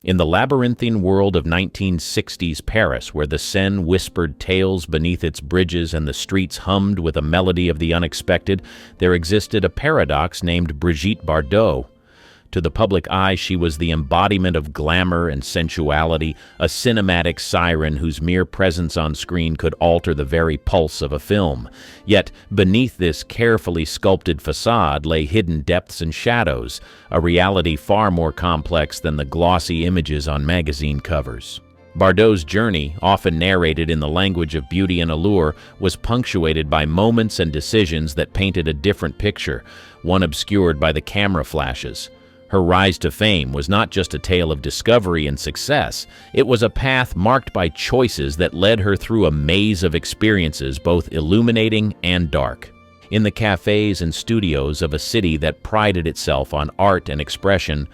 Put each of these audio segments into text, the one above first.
In the labyrinthine world of 1960s Paris, where the Seine whispered tales beneath its bridges and the streets hummed with a melody of the unexpected, there existed a paradox named Brigitte Bardot. To the public eye, she was the embodiment of glamour and sensuality, a cinematic siren whose mere presence on screen could alter the very pulse of a film. Yet, beneath this carefully sculpted facade lay hidden depths and shadows, a reality far more complex than the glossy images on magazine covers. Bardot's journey, often narrated in the language of beauty and allure, was punctuated by moments and decisions that painted a different picture, one obscured by the camera flashes. Her rise to fame was not just a tale of discovery and success. It was a path marked by choices that led her through a maze of experiences, both illuminating and dark. In the cafes and studios of a city that prided itself on art and expression,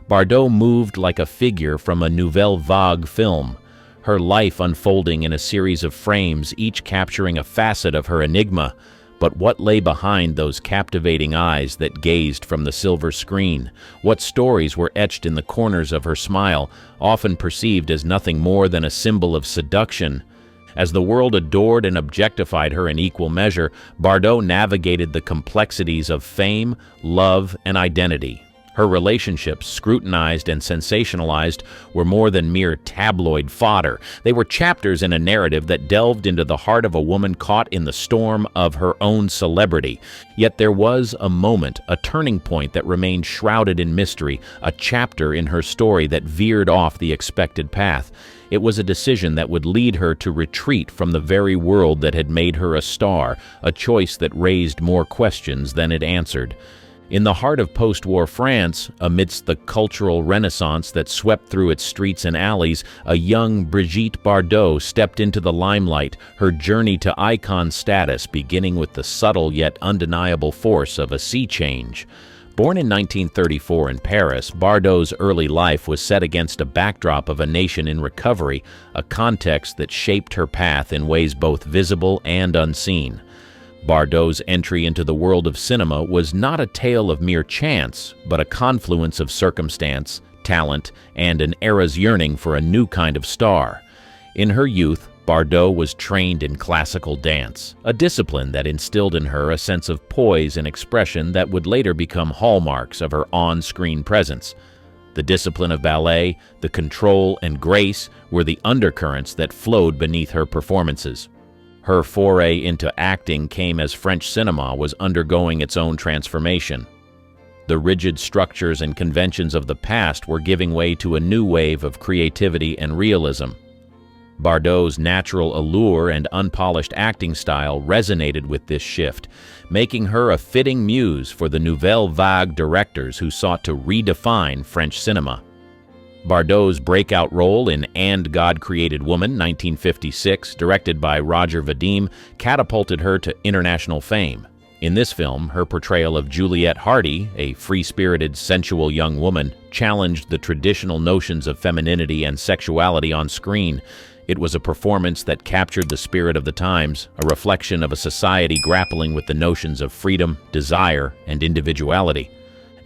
Bardot moved like a figure from a nouvelle vague film, her life unfolding in a series of frames, each capturing a facet of her enigma. But what lay behind those captivating eyes that gazed from the silver screen? What stories were etched in the corners of her smile, often perceived as nothing more than a symbol of seduction? As the world adored and objectified her in equal measure, Bardot navigated the complexities of fame, love, and identity. Her relationships, scrutinized and sensationalized, were more than mere tabloid fodder. They were chapters in a narrative that delved into the heart of a woman caught in the storm of her own celebrity. Yet there was a moment, a turning point that remained shrouded in mystery, a chapter in her story that veered off the expected path. It was a decision that would lead her to retreat from the very world that had made her a star, a choice that raised more questions than it answered. In the heart of post-war France, amidst the cultural renaissance that swept through its streets and alleys, a young Brigitte Bardot stepped into the limelight, her journey to icon status beginning with the subtle yet undeniable force of a sea change. Born in 1934 in Paris, Bardot's early life was set against a backdrop of a nation in recovery, a context that shaped her path in ways both visible and unseen. Bardot's entry into the world of cinema was not a tale of mere chance, but a confluence of circumstance, talent, and an era's yearning for a new kind of star. In her youth, Bardot was trained in classical dance, a discipline that instilled in her a sense of poise and expression that would later become hallmarks of her on-screen presence. The discipline of ballet, the control and grace were the undercurrents that flowed beneath her performances. Her foray into acting came as French cinema was undergoing its own transformation. The rigid structures and conventions of the past were giving way to a new wave of creativity and realism. Bardot's natural allure and unpolished acting style resonated with this shift, making her a fitting muse for the nouvelle vague directors who sought to redefine French cinema. Bardot's breakout role in And God Created Woman, 1956, directed by Roger Vadim, catapulted her to international fame. In this film, her portrayal of Juliette Hardy, a free-spirited, sensual young woman, challenged the traditional notions of femininity and sexuality on screen. It was a performance that captured the spirit of the times, a reflection of a society grappling with the notions of freedom, desire, and individuality.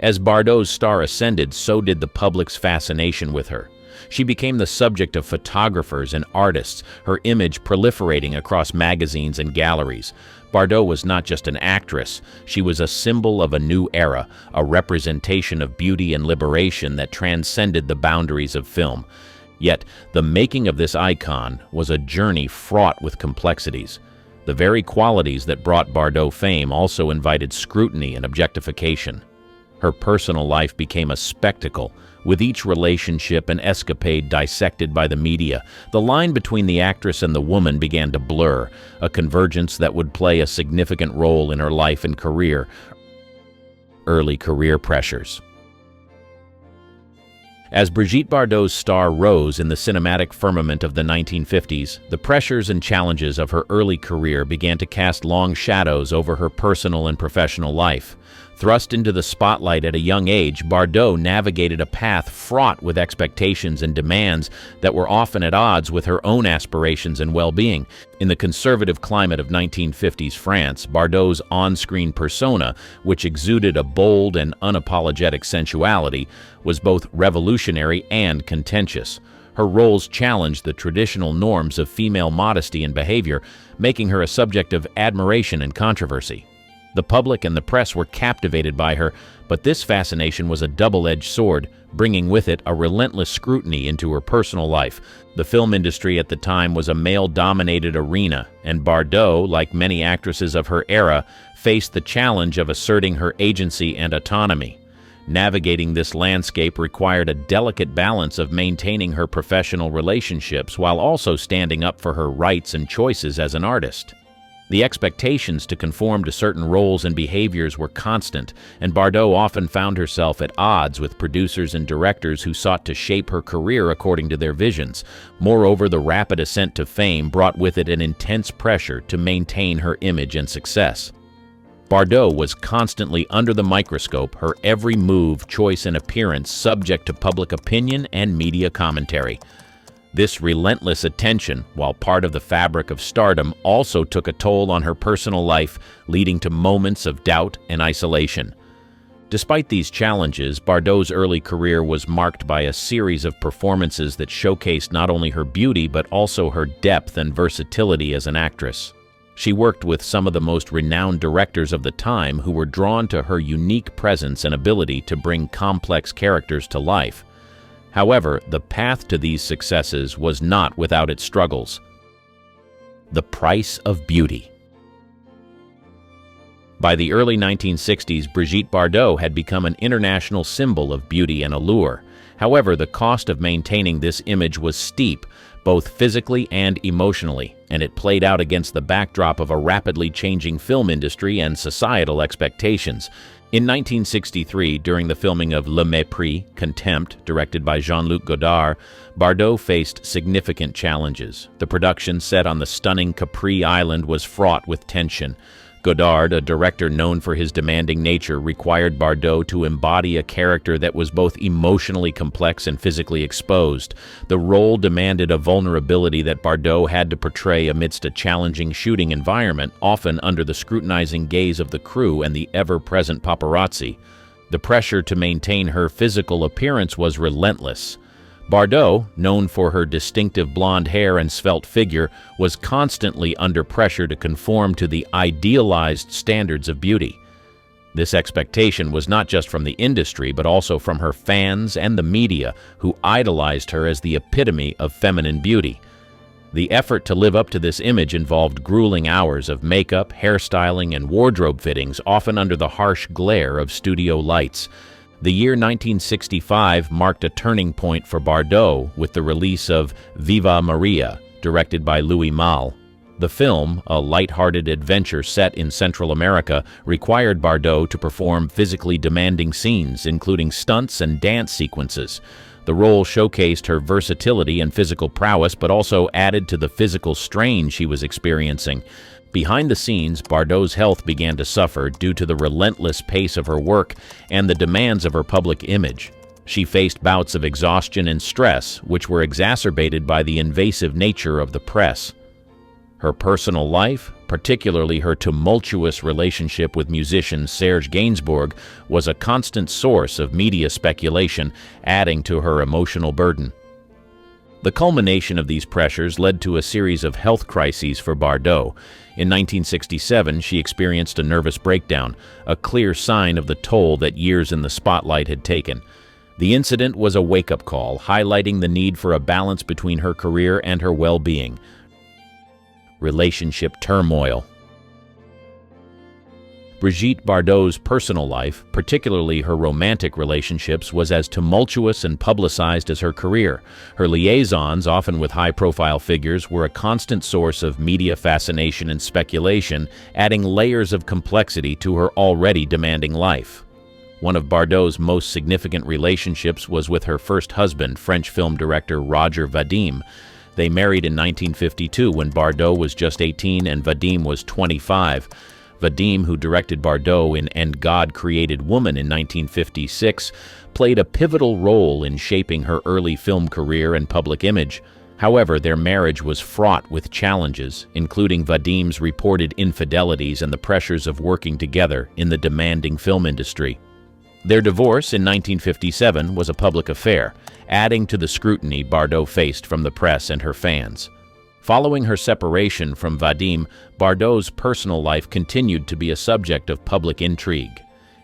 As Bardot's star ascended, so did the public's fascination with her. She became the subject of photographers and artists, her image proliferating across magazines and galleries. Bardot was not just an actress, she was a symbol of a new era, a representation of beauty and liberation that transcended the boundaries of film. Yet, the making of this icon was a journey fraught with complexities. The very qualities that brought Bardot fame also invited scrutiny and objectification. Her personal life became a spectacle, with each relationship and escapade dissected by the media. The line between the actress and the woman began to blur, a convergence that would play a significant role in her life and career. Early career pressures. As Brigitte Bardot's star rose in the cinematic firmament of the 1950s, the pressures and challenges of her early career began to cast long shadows over her personal and professional life. Thrust into the spotlight at a young age, Bardot navigated a path fraught with expectations and demands that were often at odds with her own aspirations and well-being. In the conservative climate of 1950s France, Bardot's on-screen persona, which exuded a bold and unapologetic sensuality, was both revolutionary and contentious. Her roles challenged the traditional norms of female modesty and behavior, making her a subject of admiration and controversy. The public and the press were captivated by her, but this fascination was a double-edged sword, bringing with it a relentless scrutiny into her personal life. The film industry at the time was a male-dominated arena, and Bardot, like many actresses of her era, faced the challenge of asserting her agency and autonomy. Navigating this landscape required a delicate balance of maintaining her professional relationships while also standing up for her rights and choices as an artist. The expectations to conform to certain roles and behaviors were constant, and Bardot often found herself at odds with producers and directors who sought to shape her career according to their visions. Moreover, the rapid ascent to fame brought with it an intense pressure to maintain her image and success. Bardot was constantly under the microscope, her every move, choice, and appearance subject to public opinion and media commentary. This relentless attention, while part of the fabric of stardom, also took a toll on her personal life, leading to moments of doubt and isolation. Despite these challenges, Bardot's early career was marked by a series of performances that showcased not only her beauty but also her depth and versatility as an actress. She worked with some of the most renowned directors of the time who were drawn to her unique presence and ability to bring complex characters to life. However, the path to these successes was not without its struggles. The price of beauty. By the early 1960s, Brigitte Bardot had become an international symbol of beauty and allure. However, the cost of maintaining this image was steep, both physically and emotionally, and it played out against the backdrop of a rapidly changing film industry and societal expectations. In 1963, during the filming of Le Mépris, Contempt, directed by Jean-Luc Godard, Bardot faced significant challenges. The production set on the stunning Capri Island was fraught with tension. Godard, a director known for his demanding nature, required Bardot to embody a character that was both emotionally complex and physically exposed. The role demanded a vulnerability that Bardot had to portray amidst a challenging shooting environment, often under the scrutinizing gaze of the crew and the ever-present paparazzi. The pressure to maintain her physical appearance was relentless. Bardot, known for her distinctive blonde hair and svelte figure, was constantly under pressure to conform to the idealized standards of beauty. This expectation was not just from the industry, but also from her fans and the media, who idolized her as the epitome of feminine beauty. The effort to live up to this image involved grueling hours of makeup, hairstyling, and wardrobe fittings, often under the harsh glare of studio lights. The year 1965 marked a turning point for Bardot with the release of Viva Maria, directed by Louis Malle. The film, a light-hearted adventure set in Central America, required Bardot to perform physically demanding scenes, including stunts and dance sequences. The role showcased her versatility and physical prowess, but also added to the physical strain she was experiencing. Behind the scenes, Bardot's health began to suffer due to the relentless pace of her work and the demands of her public image. She faced bouts of exhaustion and stress, which were exacerbated by the invasive nature of the press. Her personal life, particularly her tumultuous relationship with musician Serge Gainsbourg, was a constant source of media speculation, adding to her emotional burden. The culmination of these pressures led to a series of health crises for Bardot. In 1967, she experienced a nervous breakdown, a clear sign of the toll that years in the spotlight had taken. The incident was a wake-up call, highlighting the need for a balance between her career and her well-being. Relationship turmoil. Brigitte Bardot's personal life, particularly her romantic relationships, was as tumultuous and publicized as her career. Her liaisons, often with high-profile figures, were a constant source of media fascination and speculation, adding layers of complexity to her already demanding life. One of Bardot's most significant relationships was with her first husband, French film director Roger Vadim. They married in 1952 when Bardot was just 18 and Vadim was 25. Vadim, who directed Bardot in And God Created Woman in 1956, played a pivotal role in shaping her early film career and public image. However, their marriage was fraught with challenges, including Vadim's reported infidelities and the pressures of working together in the demanding film industry. Their divorce in 1957 was a public affair, adding to the scrutiny Bardot faced from the press and her fans. Following her separation from Vadim, Bardot's personal life continued to be a subject of public intrigue.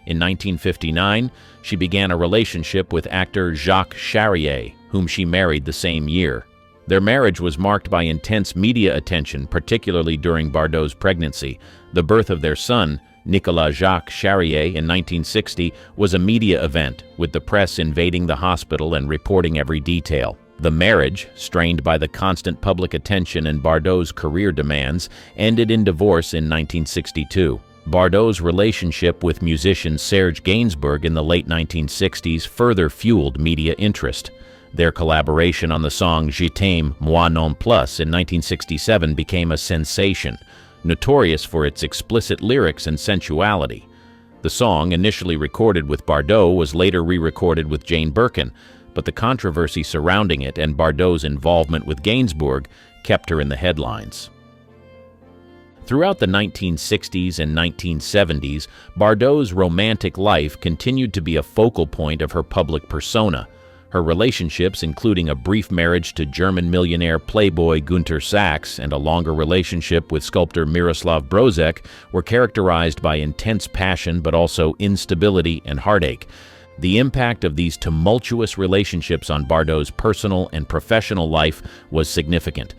In 1959, she began a relationship with actor Jacques Charrier, whom she married the same year. Their marriage was marked by intense media attention, particularly during Bardot's pregnancy. The birth of their son, Nicolas Jacques Charrier, in 1960, was a media event, with the press invading the hospital and reporting every detail. The marriage, strained by the constant public attention and Bardot's career demands, ended in divorce in 1962. Bardot's relationship with musician Serge Gainsbourg in the late 1960s further fueled media interest. Their collaboration on the song Je t'aime, moi non plus in 1967 became a sensation, notorious for its explicit lyrics and sensuality. The song, initially recorded with Bardot, was later re-recorded with Jane Birkin, but the controversy surrounding it and Bardot's involvement with Gainsbourg kept her in the headlines. Throughout the 1960s and 1970s, Bardot's romantic life continued to be a focal point of her public persona. Her relationships, including a brief marriage to German millionaire playboy Günter Sachs and a longer relationship with sculptor Miroslav Brožek, were characterized by intense passion but also instability and heartache. The impact of these tumultuous relationships on Bardot's personal and professional life was significant.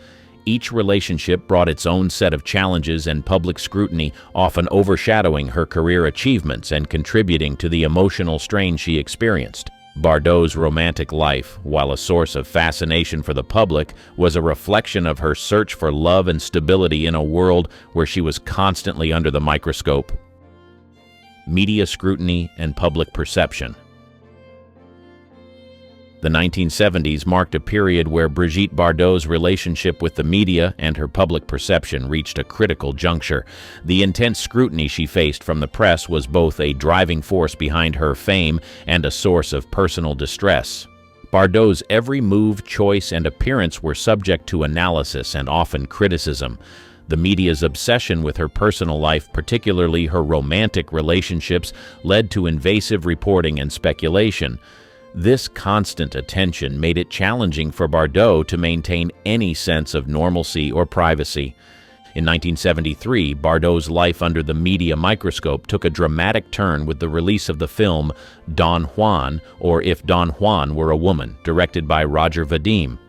Each relationship brought its own set of challenges and public scrutiny, often overshadowing her career achievements and contributing to the emotional strain she experienced. Bardot's romantic life, while a source of fascination for the public, was a reflection of her search for love and stability in a world where she was constantly under the microscope. Media scrutiny and public perception. The 1970s marked a period where Brigitte Bardot's relationship with the media and her public perception reached a critical juncture. The intense scrutiny she faced from the press was both a driving force behind her fame and a source of personal distress. Bardot's every move, choice, and appearance were subject to analysis and often criticism. The media's obsession with her personal life, particularly her romantic relationships, led to invasive reporting and speculation. This constant attention made it challenging for Bardot to maintain any sense of normalcy or privacy. In 1973, Bardot's life under the media microscope took a dramatic turn with the release of the film Don Juan, or If Don Juan Were a Woman, directed by Roger Vadim.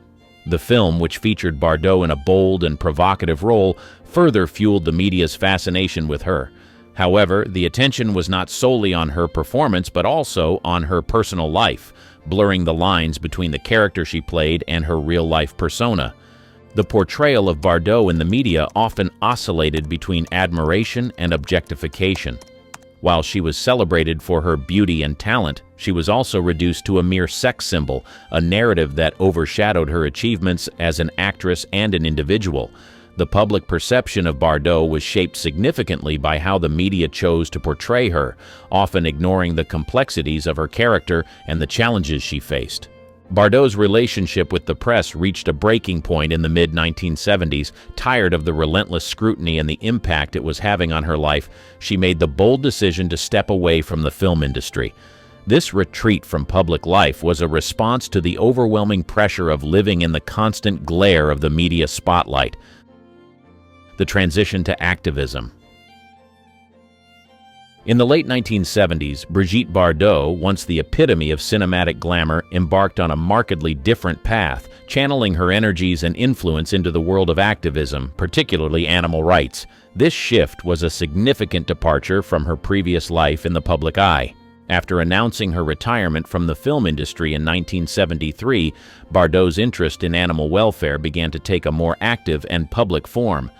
The film, which featured Bardot in a bold and provocative role, further fueled the media's fascination with her. However, the attention was not solely on her performance but also on her personal life, blurring the lines between the character she played and her real-life persona. The portrayal of Bardot in the media often oscillated between admiration and objectification. While she was celebrated for her beauty and talent, she was also reduced to a mere sex symbol, a narrative that overshadowed her achievements as an actress and an individual. The public perception of Bardot was shaped significantly by how the media chose to portray her, often ignoring the complexities of her character and the challenges she faced. Bardot's relationship with the press reached a breaking point in the mid-1970s. Tired of the relentless scrutiny and the impact it was having on her life, she made the bold decision to step away from the film industry. This retreat from public life was a response to the overwhelming pressure of living in the constant glare of the media spotlight. The transition to activism. In the late 1970s, Brigitte Bardot, once the epitome of cinematic glamour, embarked on a markedly different path, channeling her energies and influence into the world of activism, particularly animal rights. This shift was a significant departure from her previous life in the public eye. After announcing her retirement from the film industry in 1973, Bardot's interest in animal welfare began to take a more active and public form.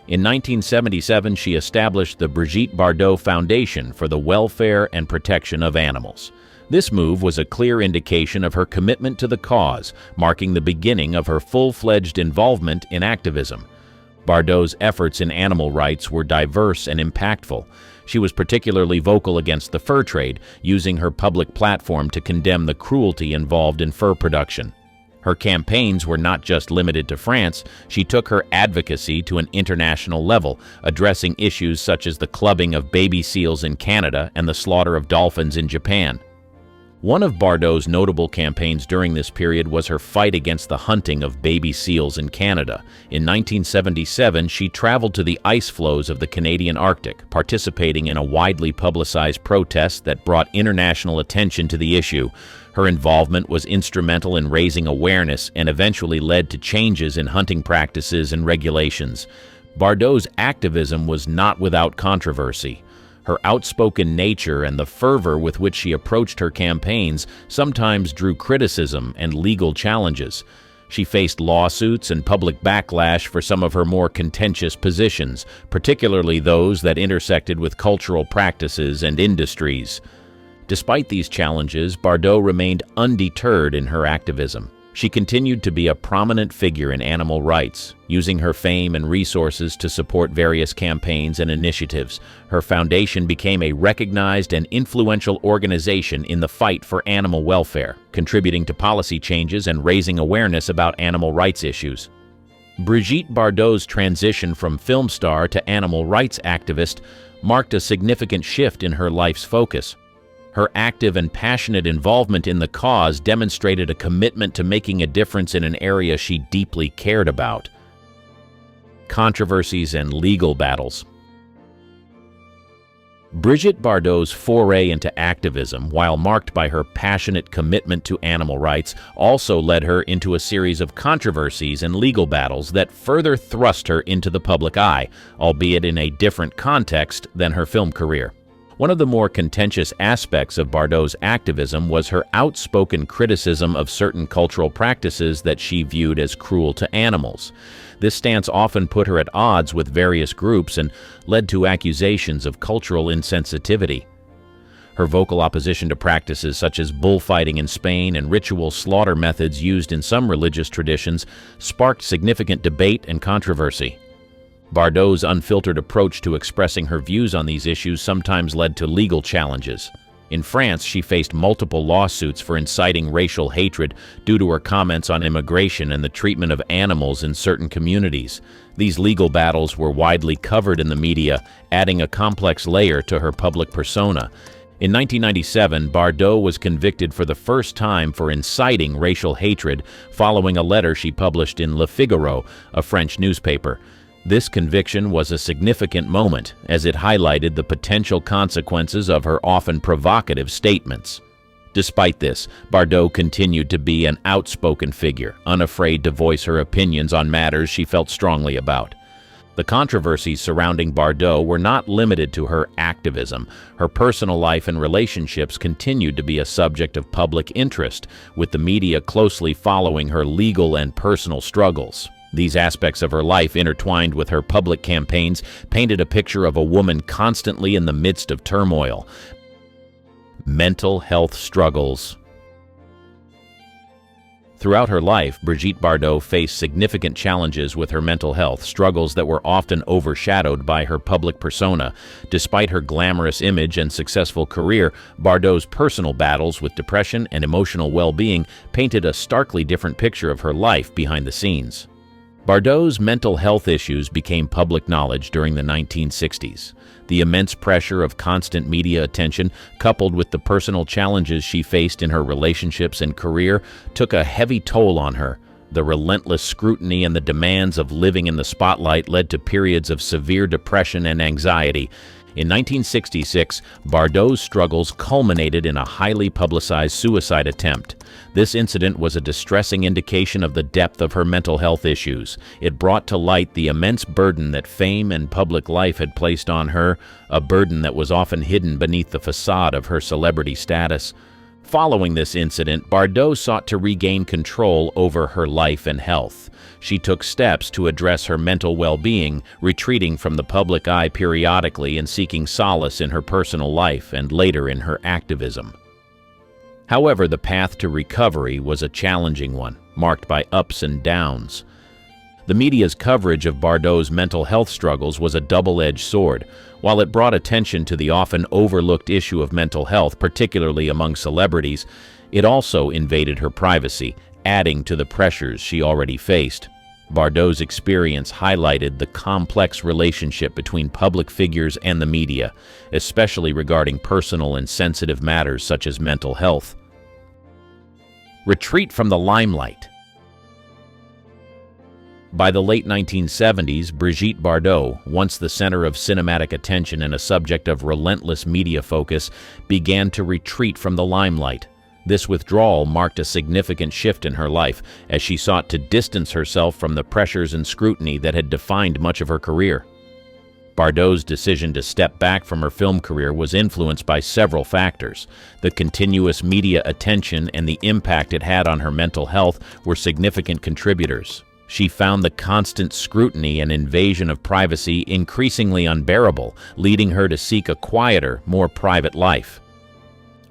In 1977, she established the Brigitte Bardot Foundation for the welfare and protection of animals. This move was a clear indication of her commitment to the cause, marking the beginning of her full-fledged involvement in activism. Bardot's efforts in animal rights were diverse and impactful. She was particularly vocal against the fur trade, using her public platform to condemn the cruelty involved in fur production. Her campaigns were not just limited to France. She took her advocacy to an international level, addressing issues such as the clubbing of baby seals in Canada and the slaughter of dolphins in Japan. One of Bardot's notable campaigns during this period was her fight against the hunting of baby seals in Canada. In 1977, she traveled to the ice floes of the Canadian Arctic, participating in a widely publicized protest that brought international attention to the issue. Her involvement was instrumental in raising awareness and eventually led to changes in hunting practices and regulations. Bardot's activism was not without controversy. Her outspoken nature and the fervor with which she approached her campaigns sometimes drew criticism and legal challenges. She faced lawsuits and public backlash for some of her more contentious positions, particularly those that intersected with cultural practices and industries. Despite these challenges, Bardot remained undeterred in her activism. She continued to be a prominent figure in animal rights, using her fame and resources to support various campaigns and initiatives. Her foundation became a recognized and influential organization in the fight for animal welfare, contributing to policy changes and raising awareness about animal rights issues. Brigitte Bardot's transition from film star to animal rights activist marked a significant shift in her life's focus. Her active and passionate involvement in the cause demonstrated a commitment to making a difference in an area she deeply cared about. Controversies and legal battles. Brigitte Bardot's foray into activism, while marked by her passionate commitment to animal rights, also led her into a series of controversies and legal battles that further thrust her into the public eye, albeit in a different context than her film career. One of the more contentious aspects of Bardot's activism was her outspoken criticism of certain cultural practices that she viewed as cruel to animals. This stance often put her at odds with various groups and led to accusations of cultural insensitivity. Her vocal opposition to practices such as bullfighting in Spain and ritual slaughter methods used in some religious traditions sparked significant debate and controversy. Bardot's unfiltered approach to expressing her views on these issues sometimes led to legal challenges. In France, she faced multiple lawsuits for inciting racial hatred due to her comments on immigration and the treatment of animals in certain communities. These legal battles were widely covered in the media, adding a complex layer to her public persona. In 1997, Bardot was convicted for the first time for inciting racial hatred following a letter she published in Le Figaro, a French newspaper. This conviction was a significant moment, as it highlighted the potential consequences of her often provocative statements. Despite this, Bardot continued to be an outspoken figure, unafraid to voice her opinions on matters she felt strongly about. The controversies surrounding Bardot were not limited to her activism. Her personal life and relationships continued to be a subject of public interest, with the media closely following her legal and personal struggles. These aspects of her life, intertwined with her public campaigns, painted a picture of a woman constantly in the midst of turmoil. Mental health struggles. Throughout her life, Brigitte Bardot faced significant challenges with her mental health, struggles that were often overshadowed by her public persona. Despite her glamorous image and successful career, Bardot's personal battles with depression and emotional well-being painted a starkly different picture of her life behind the scenes. Bardot's mental health issues became public knowledge during the 1960s. The immense pressure of constant media attention, coupled with the personal challenges she faced in her relationships and career, took a heavy toll on her. The relentless scrutiny and the demands of living in the spotlight led to periods of severe depression and anxiety. In 1966, Bardot's struggles culminated in a highly publicized suicide attempt. This incident was a distressing indication of the depth of her mental health issues. It brought to light the immense burden that fame and public life had placed on her, a burden that was often hidden beneath the facade of her celebrity status. Following this incident, Bardot sought to regain control over her life and health. She took steps to address her mental well-being, retreating from the public eye periodically and seeking solace in her personal life and later in her activism. However, the path to recovery was a challenging one, marked by ups and downs. The media's coverage of Bardot's mental health struggles was a double-edged sword. While it brought attention to the often overlooked issue of mental health, particularly among celebrities, it also invaded her privacy, adding to the pressures she already faced. Bardot's experience highlighted the complex relationship between public figures and the media, especially regarding personal and sensitive matters such as mental health. Retreat from the limelight. By the late 1970s, Brigitte Bardot, once the center of cinematic attention and a subject of relentless media focus, began to retreat from the limelight. This withdrawal marked a significant shift in her life, as she sought to distance herself from the pressures and scrutiny that had defined much of her career. Bardot's decision to step back from her film career was influenced by several factors. The continuous media attention and the impact it had on her mental health were significant contributors. She found the constant scrutiny and invasion of privacy increasingly unbearable, leading her to seek a quieter, more private life.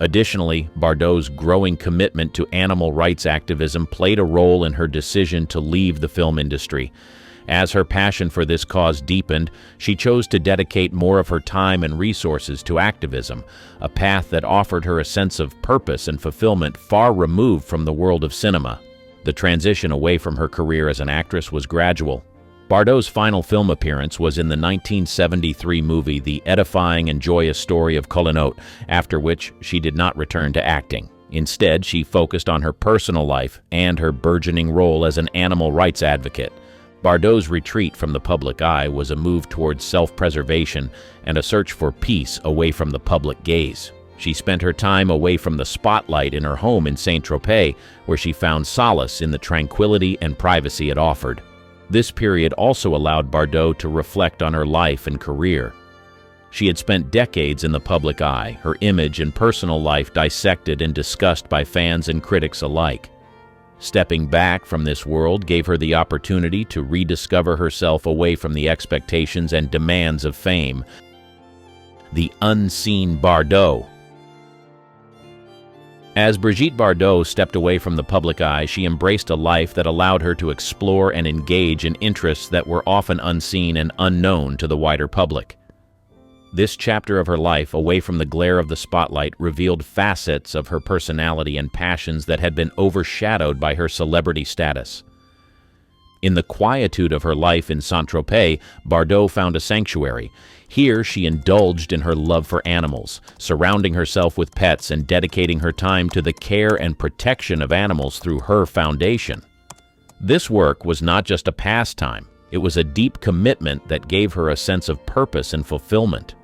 Additionally, Bardot's growing commitment to animal rights activism played a role in her decision to leave the film industry. As her passion for this cause deepened, she chose to dedicate more of her time and resources to activism, a path that offered her a sense of purpose and fulfillment far removed from the world of cinema. The transition away from her career as an actress was gradual. Bardot's final film appearance was in the 1973 movie The Edifying and Joyous Story of Colin, after which she did not return to acting. Instead, she focused on her personal life and her burgeoning role as an animal rights advocate. Bardot's retreat from the public eye was a move towards self-preservation and a search for peace away from the public gaze. She spent her time away from the spotlight in her home in Saint-Tropez, where she found solace in the tranquility and privacy it offered. This period also allowed Bardot to reflect on her life and career. She had spent decades in the public eye, her image and personal life dissected and discussed by fans and critics alike. Stepping back from this world gave her the opportunity to rediscover herself away from the expectations and demands of fame. The Unseen Bardot. As Brigitte Bardot stepped away from the public eye, she embraced a life that allowed her to explore and engage in interests that were often unseen and unknown to the wider public. This chapter of her life, away from the glare of the spotlight, revealed facets of her personality and passions that had been overshadowed by her celebrity status. In the quietude of her life in Saint-Tropez, Bardot found a sanctuary. Here she indulged in her love for animals, surrounding herself with pets and dedicating her time to the care and protection of animals through her foundation. This work was not just a pastime, it was a deep commitment that gave her a sense of purpose and fulfillment.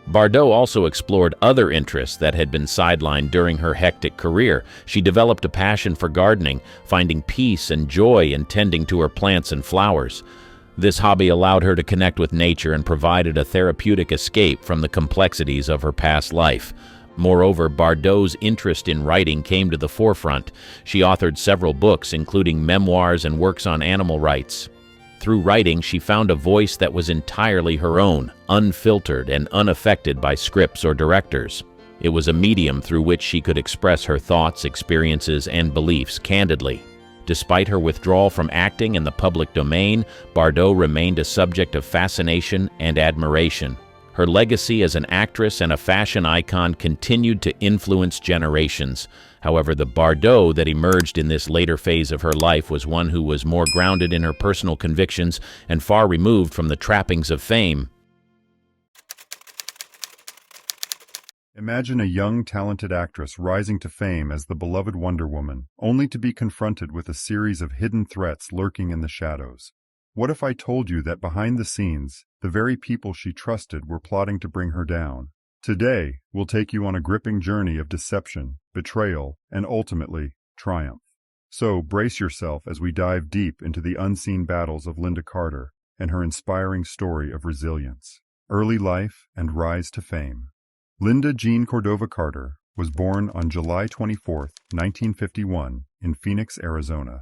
Bardot also explored other interests that had been sidelined during her hectic career. She developed a passion for gardening, finding peace and joy in tending to her plants and flowers. This hobby allowed her to connect with nature and provided a therapeutic escape from the complexities of her past life. Moreover, Bardot's interest in writing came to the forefront. She authored several books, including memoirs and works on animal rights. Through writing, she found a voice that was entirely her own, unfiltered and unaffected by scripts or directors. It was a medium through which she could express her thoughts, experiences, and beliefs candidly. Despite her withdrawal from acting in the public domain, Bardot remained a subject of fascination and admiration. Her legacy as an actress and a fashion icon continued to influence generations. However, the Bardot that emerged in this later phase of her life was one who was more grounded in her personal convictions and far removed from the trappings of fame. Imagine a young, talented actress rising to fame as the beloved Wonder Woman, only to be confronted with a series of hidden threats lurking in the shadows. What if I told you that behind the scenes, the very people she trusted were plotting to bring her down? Today, we'll take you on a gripping journey of deception, betrayal, and ultimately, triumph. So, brace yourself as we dive deep into the unseen battles of Lynda Carter and her inspiring story of resilience, early life, and rise to fame. Lynda Jean Cordova Carter was born on July 24, 1951, in Phoenix, Arizona.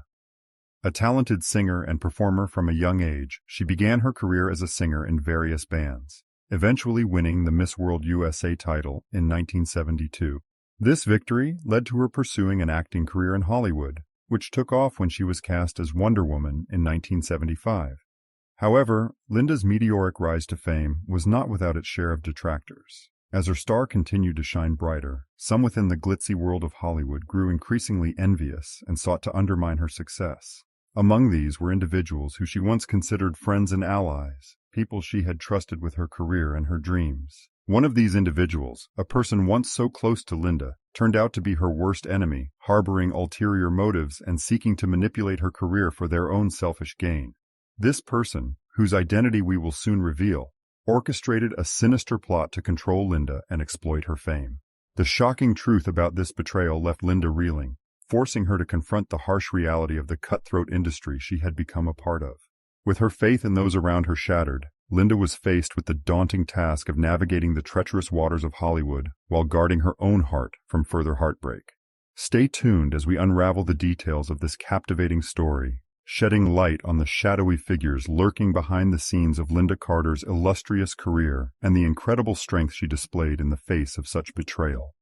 A talented singer and performer from a young age, she began her career as a singer in various bands, eventually winning the Miss World USA title in 1972. This victory led to her pursuing an acting career in Hollywood, which took off when she was cast as Wonder Woman in 1975. However, Linda's meteoric rise to fame was not without its share of detractors. As her star continued to shine brighter, some within the glitzy world of Hollywood grew increasingly envious and sought to undermine her success. Among these were individuals who she once considered friends and allies, people she had trusted with her career and her dreams. One of these individuals, a person once so close to Linda, turned out to be her worst enemy, harboring ulterior motives and seeking to manipulate her career for their own selfish gain. This person, whose identity we will soon reveal, orchestrated a sinister plot to control Linda and exploit her fame. The shocking truth about this betrayal left Linda reeling, forcing her to confront the harsh reality of the cutthroat industry she had become a part of. With her faith in those around her shattered, Linda was faced with the daunting task of navigating the treacherous waters of Hollywood while guarding her own heart from further heartbreak. Stay tuned as we unravel the details of this captivating story, shedding light on the shadowy figures lurking behind the scenes of Linda Carter's illustrious career and the incredible strength she displayed in the face of such betrayal.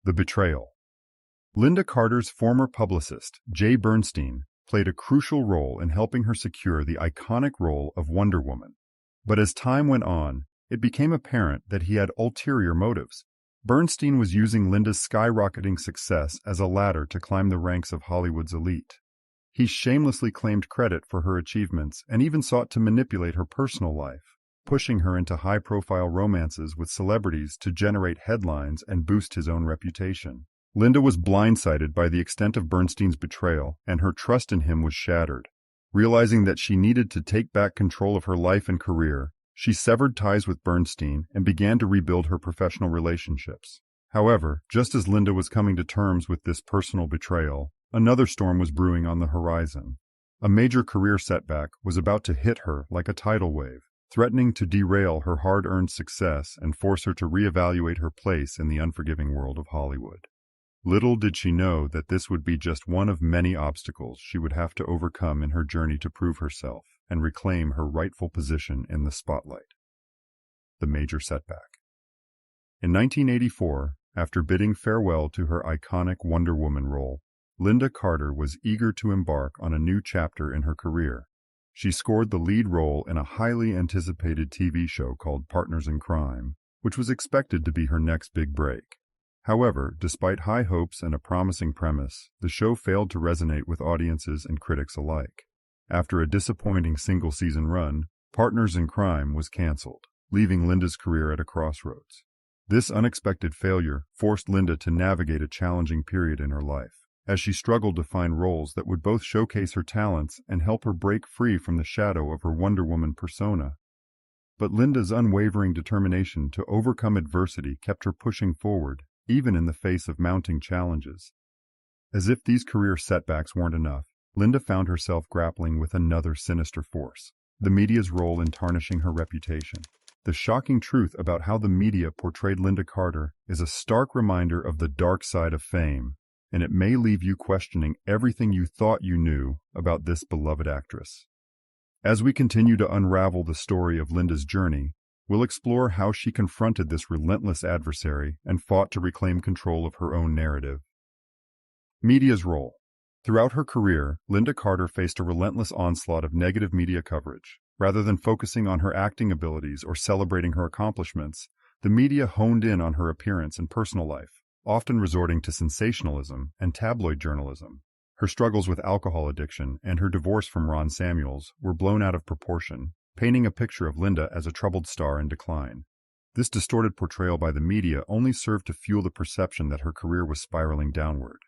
The betrayal. Linda Carter's former publicist, Jay Bernstein, played a crucial role in helping her secure the iconic role of Wonder Woman. But as time went on, it became apparent that he had ulterior motives. Bernstein was using Linda's skyrocketing success as a ladder to climb the ranks of Hollywood's elite. He shamelessly claimed credit for her achievements and even sought to manipulate her personal life, pushing her into high-profile romances with celebrities to generate headlines and boost his own reputation. Linda was blindsided by the extent of Bernstein's betrayal, and her trust in him was shattered. Realizing that she needed to take back control of her life and career, she severed ties with Bernstein and began to rebuild her professional relationships. However, just as Linda was coming to terms with this personal betrayal, another storm was brewing on the horizon. A major career setback was about to hit her like a tidal wave, threatening to derail her hard-earned success and force her to reevaluate her place in the unforgiving world of Hollywood. Little did she know that this would be just one of many obstacles she would have to overcome in her journey to prove herself and reclaim her rightful position in the spotlight. The major setback. In 1984, after bidding farewell to her iconic Wonder Woman role, Linda Carter was eager to embark on a new chapter in her career. She scored the lead role in a highly anticipated TV show called Partners in Crime, which was expected to be her next big break. However, despite high hopes and a promising premise, the show failed to resonate with audiences and critics alike. After a disappointing single-season run, Partners in Crime was canceled, leaving Linda's career at a crossroads. This unexpected failure forced Linda to navigate a challenging period in her life, as she struggled to find roles that would both showcase her talents and help her break free from the shadow of her Wonder Woman persona. But Linda's unwavering determination to overcome adversity kept her pushing forward, even in the face of mounting challenges. As if these career setbacks weren't enough, Linda found herself grappling with another sinister force, the media's role in tarnishing her reputation. The shocking truth about how the media portrayed Linda Carter is a stark reminder of the dark side of fame, and it may leave you questioning everything you thought you knew about this beloved actress. As we continue to unravel the story of Linda's journey, we'll explore how she confronted this relentless adversary and fought to reclaim control of her own narrative. Media's role. Throughout her career, Linda Carter faced a relentless onslaught of negative media coverage. Rather than focusing on her acting abilities or celebrating her accomplishments, the media honed in on her appearance and personal life, often resorting to sensationalism and tabloid journalism. Her struggles with alcohol addiction and her divorce from Ron Samuels were blown out of proportion, painting a picture of Linda as a troubled star in decline. This distorted portrayal by the media only served to fuel the perception that her career was spiraling downward.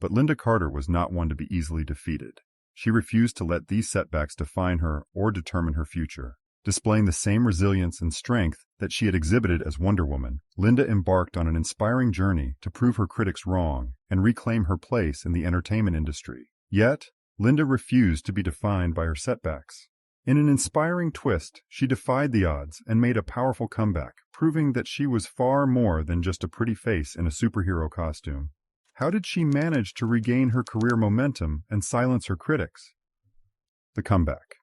But Linda Carter was not one to be easily defeated. She refused to let these setbacks define her or determine her future. Displaying the same resilience and strength that she had exhibited as Wonder Woman, Linda embarked on an inspiring journey to prove her critics wrong and reclaim her place in the entertainment industry. Yet, Linda refused to be defined by her setbacks. In an inspiring twist, she defied the odds and made a powerful comeback, proving that she was far more than just a pretty face in a superhero costume. How did she manage to regain her career momentum and silence her critics? The comeback.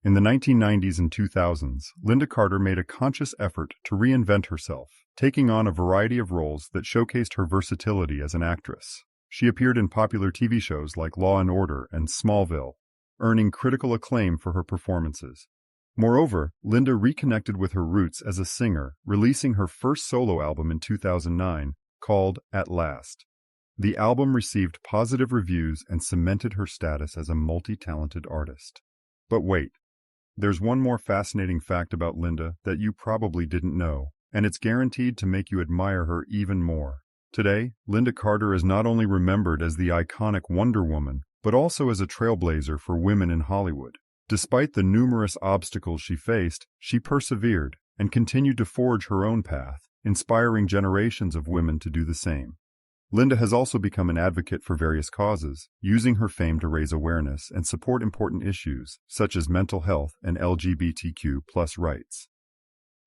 In the 1990s and 2000s, Linda Carter made a conscious effort to reinvent herself, taking on a variety of roles that showcased her versatility as an actress. She appeared in popular TV shows like Law and Order and Smallville, earning critical acclaim for her performances. Moreover, Linda reconnected with her roots as a singer, releasing her first solo album in 2009, called At Last. The album received positive reviews and cemented her status as a multi-talented artist. But wait, there's one more fascinating fact about Linda that you probably didn't know, and it's guaranteed to make you admire her even more. Today, Linda Carter is not only remembered as the iconic Wonder Woman, but also as a trailblazer for women in Hollywood. Despite the numerous obstacles she faced, she persevered and continued to forge her own path, inspiring generations of women to do the same. Linda has also become an advocate for various causes, using her fame to raise awareness and support important issues such as mental health and LGBTQ+ rights.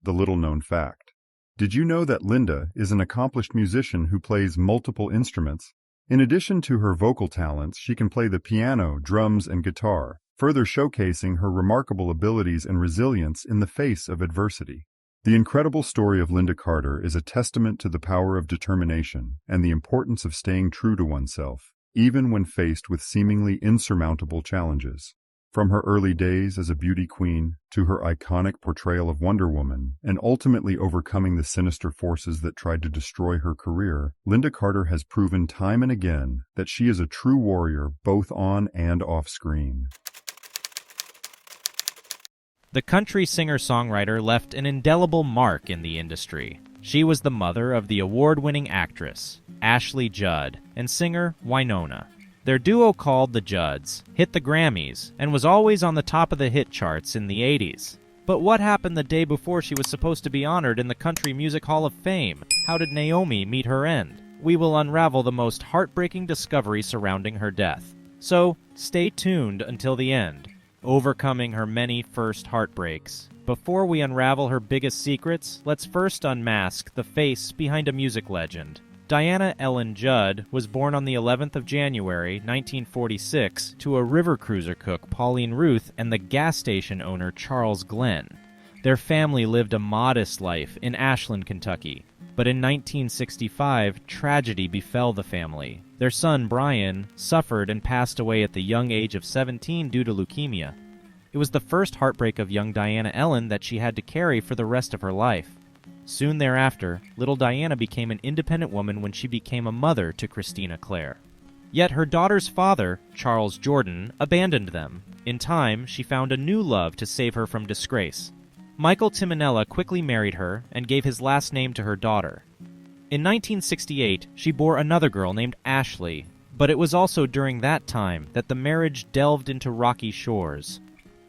The little-known fact. Did you know that Linda is an accomplished musician who plays multiple instruments? In addition to her vocal talents, she can play the piano, drums, and guitar, further showcasing her remarkable abilities and resilience in the face of adversity. The incredible story of Linda Carter is a testament to the power of determination and the importance of staying true to oneself, even when faced with seemingly insurmountable challenges. From her early days as a beauty queen to her iconic portrayal of Wonder Woman and ultimately overcoming the sinister forces that tried to destroy her career, Linda Carter has proven time and again that she is a true warrior both on and off screen. The country singer-songwriter left an indelible mark in the industry. She was the mother of the award-winning actress, Ashley Judd, and singer Wynonna. Their duo, called the Judds, hit the Grammys and was always on the top of the hit charts in the 80s. But what happened the day before she was supposed to be honored in the Country Music Hall of Fame? How did Naomi meet her end? We will unravel the most heartbreaking discovery surrounding her death. So, stay tuned until the end. Overcoming her many first heartbreaks. Before we unravel her biggest secrets, let's first unmask the face behind a music legend. Diana Ellen Judd was born on the 11th of January, 1946, to a river cruiser cook, Pauline Ruth, and the gas station owner, Charles Glenn. Their family lived a modest life in Ashland, Kentucky. But in 1965, tragedy befell the family. Their son, Brian, suffered and passed away at the young age of 17 due to leukemia. It was the first heartbreak of young Diana Ellen that she had to carry for the rest of her life. Soon thereafter, little Diana became an independent woman when she became a mother to Christina Clare. Yet her daughter's father, Charles Jordan, abandoned them. In time, she found a new love to save her from disgrace. Michael Timonella quickly married her and gave his last name to her daughter. In 1968, she bore another girl named Ashley, but it was also during that time that the marriage delved into rocky shores.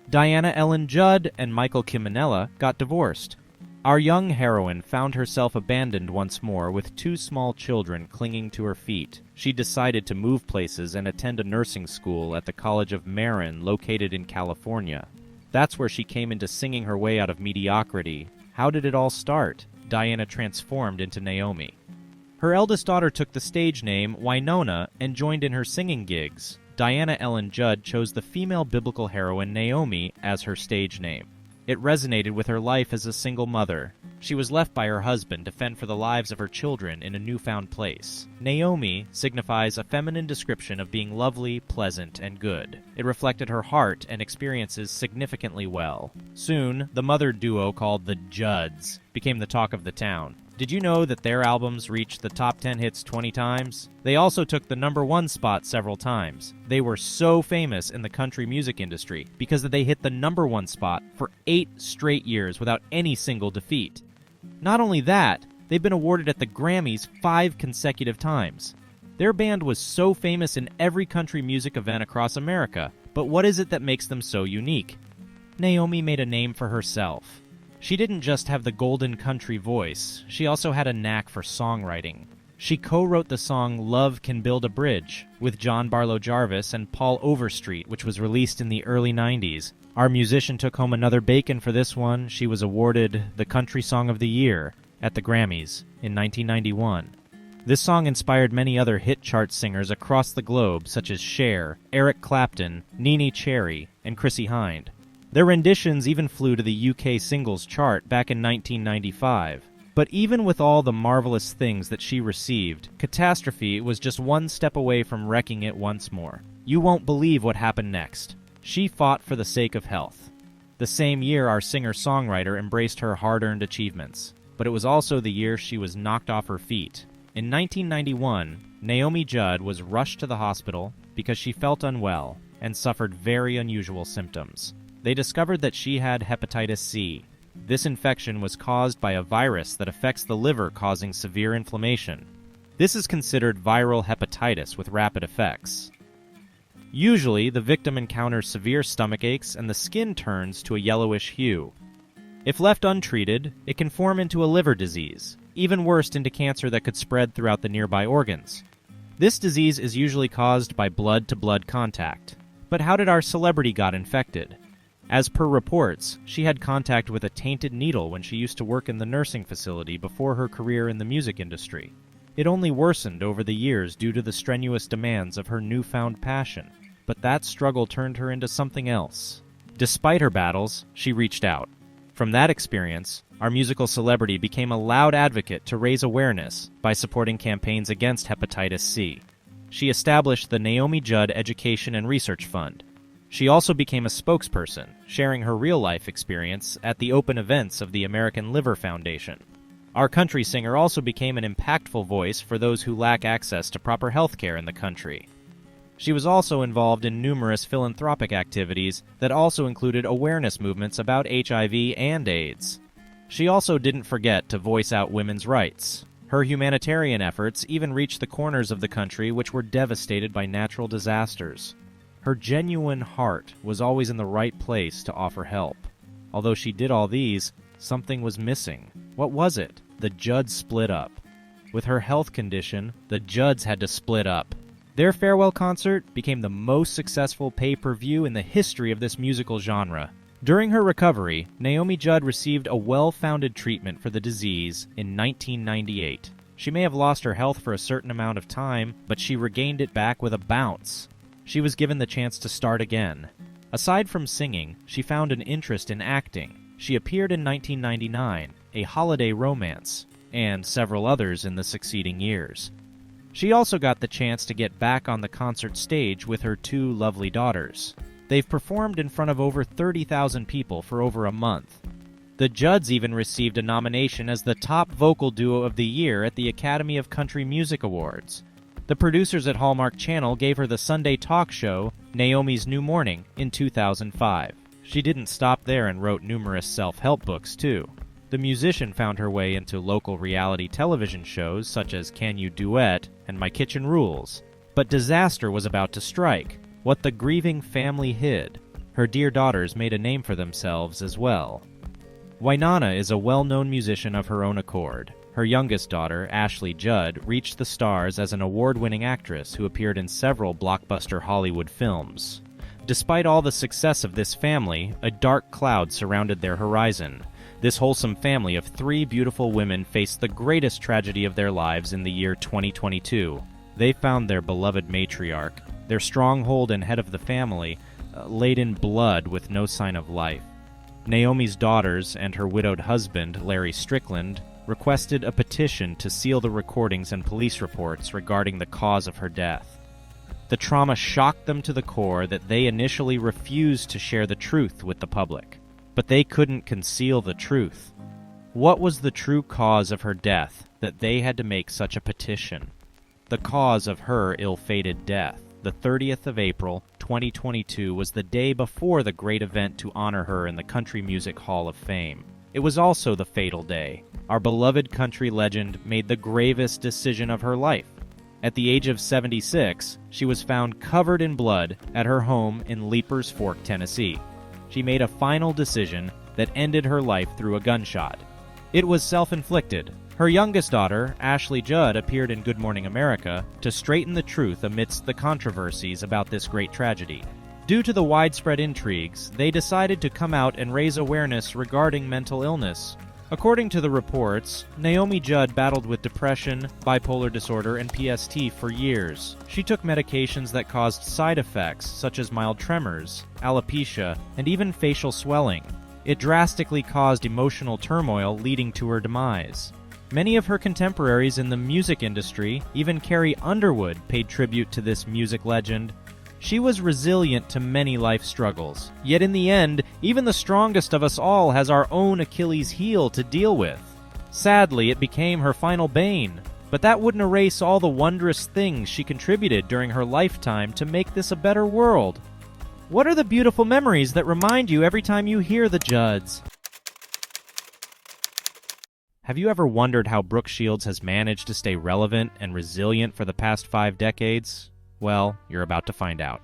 Diana Ellen Judd and Michael Timonella got divorced. Our young heroine found herself abandoned once more with two small children clinging to her feet. She decided to move places and attend a nursing school at the College of Marin, located in California. That's where she came into singing her way out of mediocrity. How did it all start? Diana transformed into Naomi. Her eldest daughter took the stage name Wynonna and joined in her singing gigs. Diana Ellen Judd chose the female biblical heroine Naomi as her stage name. It resonated with her life as a single mother. She was left by her husband to fend for the lives of her children in a newfound place. Naomi signifies a feminine description of being lovely, pleasant, and good. It reflected her heart and experiences significantly well. Soon, the mother duo called the Judds became the talk of the town. Did you know that their albums reached the top 10 hits 20 times? They also took the #1 spot several times. They were so famous in the country music industry because they hit the #1 spot for 8 straight years without any single defeat. Not only that, they've been awarded at the Grammys 5 consecutive times. Their band was so famous in every country music event across America, but what is it that makes them so unique? Naomi made a name for herself. She didn't just have the golden country voice, she also had a knack for songwriting. She co-wrote the song Love Can Build a Bridge with John Barlow Jarvis and Paul Overstreet, which was released in the early 90s. Our musician took home another bacon for this one. She was awarded the Country Song of the Year at the Grammys in 1991. This song inspired many other hit chart singers across the globe, such as Cher, Eric Clapton, Nene Cherry, and Chrissie Hynde. Their renditions even flew to the UK singles chart back in 1995. But even with all the marvelous things that she received, catastrophe was just one step away from wrecking it once more. You won't believe what happened next. She fought for the sake of health. The same year, our singer-songwriter embraced her hard-earned achievements. But it was also the year she was knocked off her feet. In 1991, Naomi Judd was rushed to the hospital because she felt unwell and suffered very unusual symptoms. They discovered that she had hepatitis C. This infection was caused by a virus that affects the liver, causing severe inflammation. This is considered viral hepatitis with rapid effects. Usually, the victim encounters severe stomach aches and the skin turns to a yellowish hue. If left untreated, it can form into a liver disease, even worse into cancer that could spread throughout the nearby organs. This disease is usually caused by blood-to-blood contact. But how did our celebrity got infected? As per reports, she had contact with a tainted needle when she used to work in the nursing facility before her career in the music industry. It only worsened over the years due to the strenuous demands of her newfound passion. But that struggle turned her into something else. Despite her battles, she reached out. From that experience, our musical celebrity became a loud advocate to raise awareness by supporting campaigns against hepatitis C. She established the Naomi Judd Education and Research Fund. She also became a spokesperson, sharing her real-life experience at the open events of the American Liver Foundation. Our country singer also became an impactful voice for those who lack access to proper health care in the country. She was also involved in numerous philanthropic activities that also included awareness movements about HIV and AIDS. She also didn't forget to voice out women's rights. Her humanitarian efforts even reached the corners of the country which were devastated by natural disasters. Her genuine heart was always in the right place to offer help. Although she did all these, something was missing. What was it? The Judds split up. With her health condition, the Judds had to split up. Their farewell concert became the most successful pay-per-view in the history of this musical genre. During her recovery, Naomi Judd received a well-founded treatment for the disease in 1998. She may have lost her health for a certain amount of time, but she regained it back with a bounce. She was given the chance to start again. Aside from singing, she found an interest in acting. She appeared in 1999, A Holiday Romance, and several others in the succeeding years. She also got the chance to get back on the concert stage with her two lovely daughters. They've performed in front of over 30,000 people for over a month. The Judds even received a nomination as the top vocal duo of the year at the Academy of Country Music Awards. The producers at Hallmark Channel gave her the Sunday talk show, Naomi's New Morning, in 2005. She didn't stop there and wrote numerous self-help books, too. The musician found her way into local reality television shows such as Can You Duet and My Kitchen Rules. But disaster was about to strike, what the grieving family hid. Her dear daughters made a name for themselves as well. Wynonna is a well-known musician of her own accord. Her youngest daughter, Ashley Judd, reached the stars as an award-winning actress who appeared in several blockbuster Hollywood films. Despite all the success of this family, a dark cloud surrounded their horizon. This wholesome family of three beautiful women faced the greatest tragedy of their lives in the year 2022. They found their beloved matriarch, their stronghold and head of the family, laid in blood with no sign of life. Naomi's daughters and her widowed husband, Larry Strickland, requested a petition to seal the recordings and police reports regarding the cause of her death. The trauma shocked them to the core that they initially refused to share the truth with the public. But they couldn't conceal the truth. What was the true cause of her death that they had to make such a petition? The cause of her ill-fated death, the 30th of April, 2022, was the day before the great event to honor her in the Country Music Hall of Fame. It was also the fatal day. Our beloved country legend made the gravest decision of her life. At the age of 76, she was found covered in blood at her home in Leapers Fork, Tennessee. She made a final decision that ended her life through a gunshot. It was self-inflicted. Her youngest daughter, Ashley Judd, appeared in Good Morning America to straighten the truth amidst the controversies about this great tragedy. Due to the widespread intrigues, they decided to come out and raise awareness regarding mental illness. According to the reports, Naomi Judd battled with depression, bipolar disorder, and PST for years. She took medications that caused side effects such as mild tremors, alopecia, and even facial swelling. It drastically caused emotional turmoil leading to her demise. Many of her contemporaries in the music industry, even Carrie Underwood, paid tribute to this music legend. She was resilient to many life struggles. Yet in the end, even the strongest of us all has our own Achilles heel to deal with. Sadly, it became her final bane. But that wouldn't erase all the wondrous things she contributed during her lifetime to make this a better world. What are the beautiful memories that remind you every time you hear the Judds? Have you ever wondered how Brooke Shields has managed to stay relevant and resilient for the past 5 decades? Well, you're about to find out.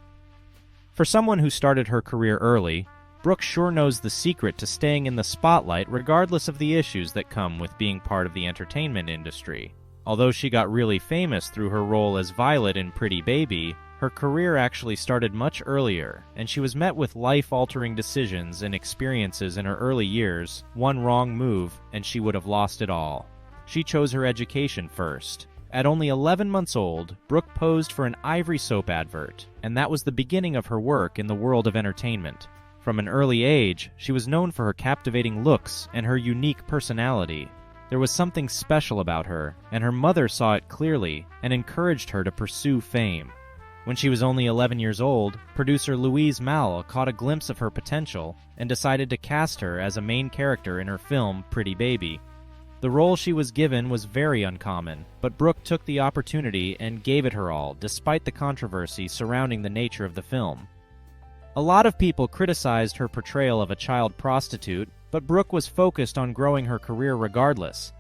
For someone who started her career early, Brooke sure knows the secret to staying in the spotlight regardless of the issues that come with being part of the entertainment industry. Although she got really famous through her role as Violet in Pretty Baby, her career actually started much earlier, and she was met with life-altering decisions and experiences in her early years. One wrong move, and she would have lost it all. She chose her education first. At only 11 months old, Brooke posed for an Ivory soap advert, and that was the beginning of her work in the world of entertainment. From an early age, she was known for her captivating looks and her unique personality. There was something special about her, and her mother saw it clearly and encouraged her to pursue fame. When she was only 11 years old, producer Louise Malle caught a glimpse of her potential and decided to cast her as a main character in her film Pretty Baby. The role she was given was very uncommon, but Brooke took the opportunity and gave it her all, despite the controversy surrounding the nature of the film. A lot of people criticized her portrayal of a child prostitute, but Brooke was focused on growing her career regardless.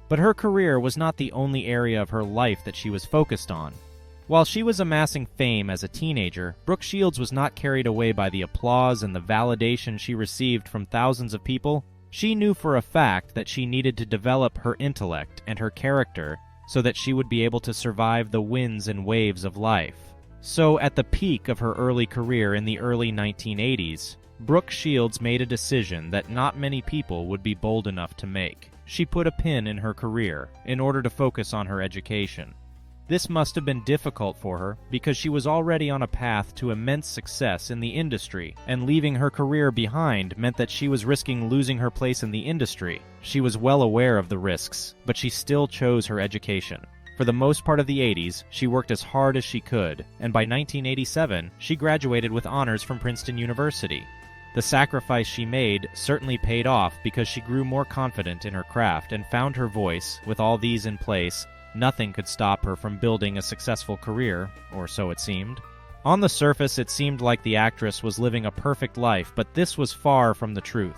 But her career was not the only area of her life that she was focused on. While she was amassing fame as a teenager, Brooke Shields was not carried away by the applause and the validation she received from thousands of people. She knew for a fact that she needed to develop her intellect and her character so that she would be able to survive the winds and waves of life. So, at the peak of her early career in the early 1980s, Brooke Shields made a decision that not many people would be bold enough to make. She put a pin in her career in order to focus on her education. This must have been difficult for her because she was already on a path to immense success in the industry, and leaving her career behind meant that she was risking losing her place in the industry. She was well aware of the risks, but she still chose her education. For the most part of the 80s, she worked as hard as she could, and by 1987, she graduated with honors from Princeton University. The sacrifice she made certainly paid off because she grew more confident in her craft and found her voice. With all these in place, nothing could stop her from building a successful career, or so it seemed. On the surface, it seemed like the actress was living a perfect life, but this was far from the truth.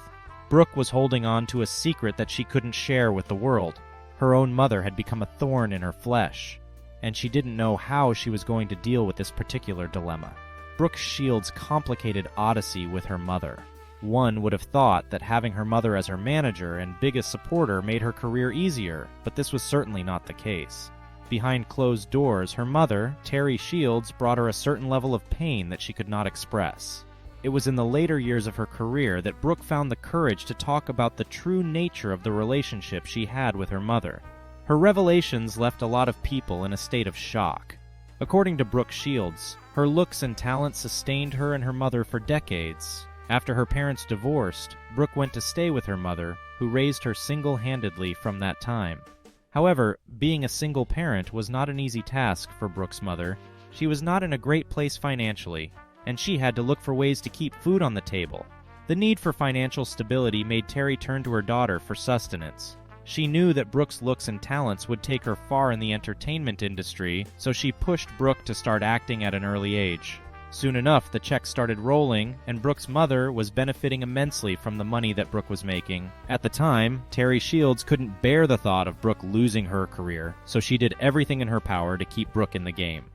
Brooke was holding on to a secret that she couldn't share with the world. Her own mother had become a thorn in her flesh, and she didn't know how she was going to deal with this particular dilemma. Brooke Shields' complicated odyssey with her mother. One would have thought that having her mother as her manager and biggest supporter made her career easier, but this was certainly not the case. Behind closed doors, her mother, Terry Shields, brought her a certain level of pain that she could not express. It was in the later years of her career that Brooke found the courage to talk about the true nature of the relationship she had with her mother. Her revelations left a lot of people in a state of shock. According to Brooke Shields, her looks and talent sustained her and her mother for decades. After her parents divorced, Brooke went to stay with her mother, who raised her single-handedly from that time. However, being a single parent was not an easy task for Brooke's mother. She was not in a great place financially, and she had to look for ways to keep food on the table. The need for financial stability made Terry turn to her daughter for sustenance. She knew that Brooke's looks and talents would take her far in the entertainment industry, so she pushed Brooke to start acting at an early age. Soon enough, the checks started rolling, and Brooke's mother was benefiting immensely from the money that Brooke was making. At the time, Terry Shields couldn't bear the thought of Brooke losing her career, so she did everything in her power to keep Brooke in the game.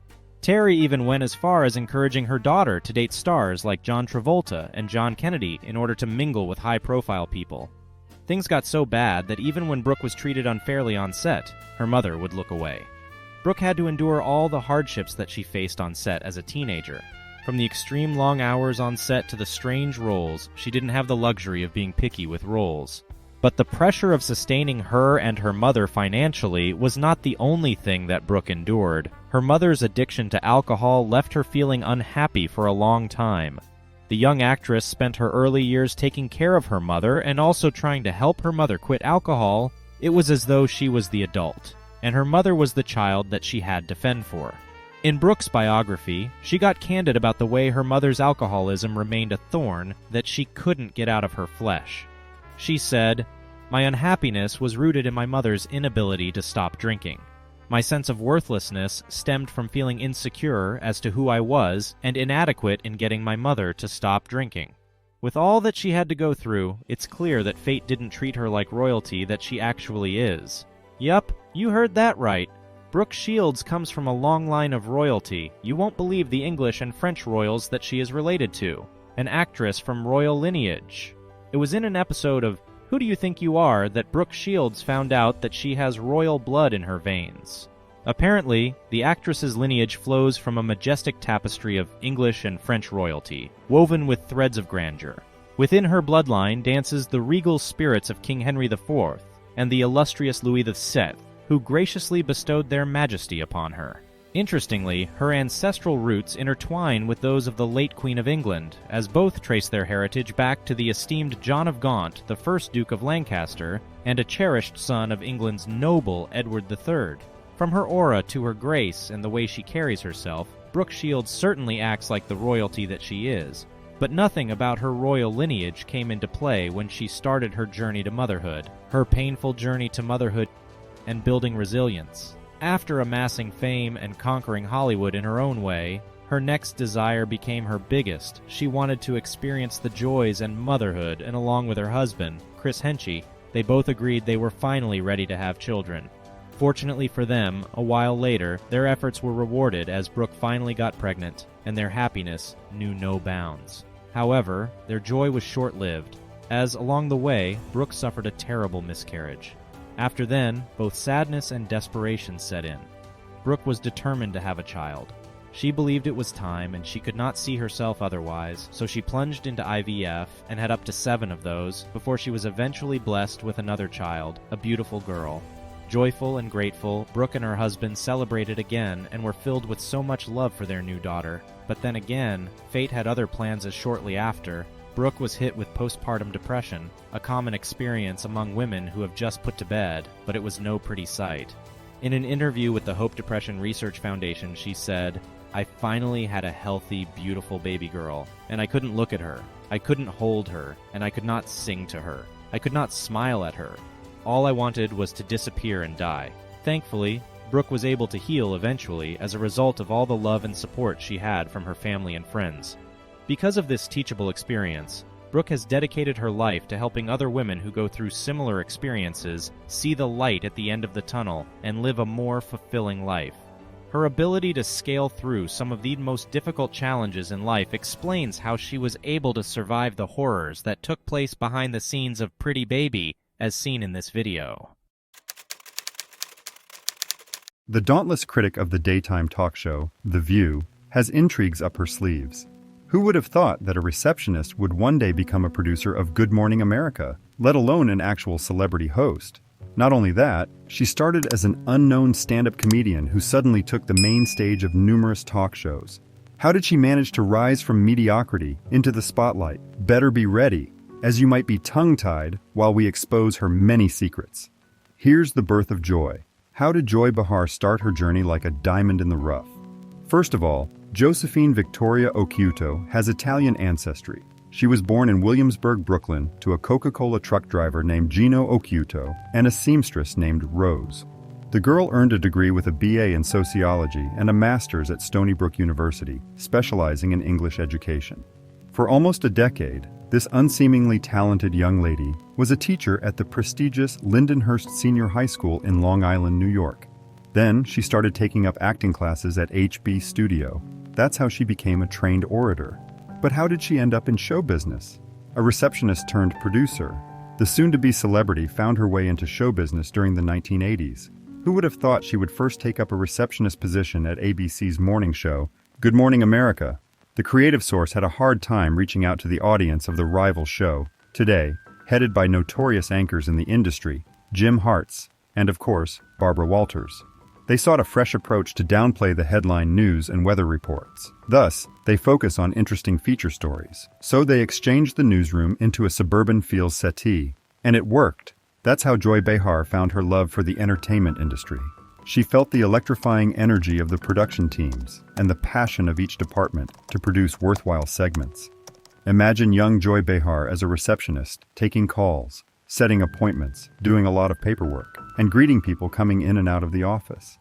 Terry even went as far as encouraging her daughter to date stars like John Travolta and John Kennedy in order to mingle with high-profile people. Things got so bad that even when Brooke was treated unfairly on set, her mother would look away. Brooke had to endure all the hardships that she faced on set as a teenager. From the extreme long hours on set to the strange roles, she didn't have the luxury of being picky with roles. But the pressure of sustaining her and her mother financially was not the only thing that Brooke endured. Her mother's addiction to alcohol left her feeling unhappy for a long time. The young actress spent her early years taking care of her mother and also trying to help her mother quit alcohol, It was as though she was the adult, and her mother was the child that she had to fend for. In Brooke's biography, she got candid about the way her mother's alcoholism remained a thorn that she couldn't get out of her flesh. She said, "My unhappiness was rooted in my mother's inability to stop drinking. My sense of worthlessness stemmed from feeling insecure as to who I was and inadequate in getting my mother to stop drinking." With all that she had to go through, it's clear that fate didn't treat her like royalty that she actually is. Yup, you heard that right. Brooke Shields comes from a long line of royalty. You won't believe the English and French royals that she is related to. An actress from royal lineage. It was in an episode of Who Do You Think You Are that Brooke Shields found out that she has royal blood in her veins. Apparently, the actress's lineage flows from a majestic tapestry of English and French royalty, woven with threads of grandeur. Within her bloodline dances the regal spirits of King Henry IV and the illustrious Louis VII, who graciously bestowed their majesty upon her. Interestingly, her ancestral roots intertwine with those of the late Queen of England, as both trace their heritage back to the esteemed John of Gaunt, the first Duke of Lancaster, and a cherished son of England's noble Edward III. From her aura to her grace and the way she carries herself, Brooke Shields certainly acts like the royalty that she is, but nothing about her royal lineage came into play when she started her journey to motherhood, her painful journey to motherhood and building resilience. After amassing fame and conquering Hollywood in her own way, her next desire became her biggest. She wanted to experience the joys and motherhood, and along with her husband, Chris Henchy, they both agreed they were finally ready to have children. Fortunately for them, a while later, their efforts were rewarded as Brooke finally got pregnant, and their happiness knew no bounds. However, their joy was short-lived, as along the way, Brooke suffered a terrible miscarriage. After then, both sadness and desperation set in. Brooke was determined to have a child. She believed it was time and she could not see herself otherwise, so she plunged into IVF and had up to 7 of those before she was eventually blessed with another child, a beautiful girl. Joyful and grateful, Brooke and her husband celebrated again and were filled with so much love for their new daughter. But then again, fate had other plans as shortly after. Brooke was hit with postpartum depression, a common experience among women who have just put to bed, but it was no pretty sight. In an interview with the Hope Depression Research Foundation, she said, "I finally had a healthy, beautiful baby girl, and I couldn't look at her. I couldn't hold her, and I could not sing to her. I could not smile at her. All I wanted was to disappear and die." Thankfully, Brooke was able to heal eventually as a result of all the love and support she had from her family and friends. Because of this teachable experience, Brooke has dedicated her life to helping other women who go through similar experiences see the light at the end of the tunnel and live a more fulfilling life. Her ability to scale through some of the most difficult challenges in life explains how she was able to survive the horrors that took place behind the scenes of Pretty Baby, as seen in this video. The dauntless critic of the daytime talk show, The View, has intrigues up her sleeves. Who would have thought that a receptionist would one day become a producer of Good Morning America, let alone an actual celebrity host? Not only that, she started as an unknown stand-up comedian who suddenly took the main stage of numerous talk shows. How did she manage to rise from mediocrity into the spotlight? Better be ready, as you might be tongue-tied while we expose her many secrets. Here's the birth of Joy. How did Joy Behar start her journey like a diamond in the rough? First of all, Josephine Victoria Occhiuto has Italian ancestry. She was born in Williamsburg, Brooklyn, to a Coca-Cola truck driver named Gino Occhiuto and a seamstress named Rose. The girl earned a degree with a BA in sociology and a master's at Stony Brook University, specializing in English education. For almost a decade, this unseemingly talented young lady was a teacher at the prestigious Lindenhurst Senior High School in Long Island, New York. Then she started taking up acting classes at HB Studio. That's how she became a trained orator. But how did she end up in show business? A receptionist turned producer. The soon-to-be celebrity found her way into show business during the 1980s. Who would have thought she would first take up a receptionist position at ABC's morning show, Good Morning America? The creative source had a hard time reaching out to the audience of the rival show, Today, headed by notorious anchors in the industry, Jim Hartz, and of course, Barbara Walters. They sought a fresh approach to downplay the headline news and weather reports. Thus, they focus on interesting feature stories. So they exchanged the newsroom into a suburban feels settee. And it worked. That's how Joy Behar found her love for the entertainment industry. She felt the electrifying energy of the production teams and the passion of each department to produce worthwhile segments. Imagine young Joy Behar as a receptionist, taking calls, setting appointments, doing a lot of paperwork, and greeting people coming in and out of the office.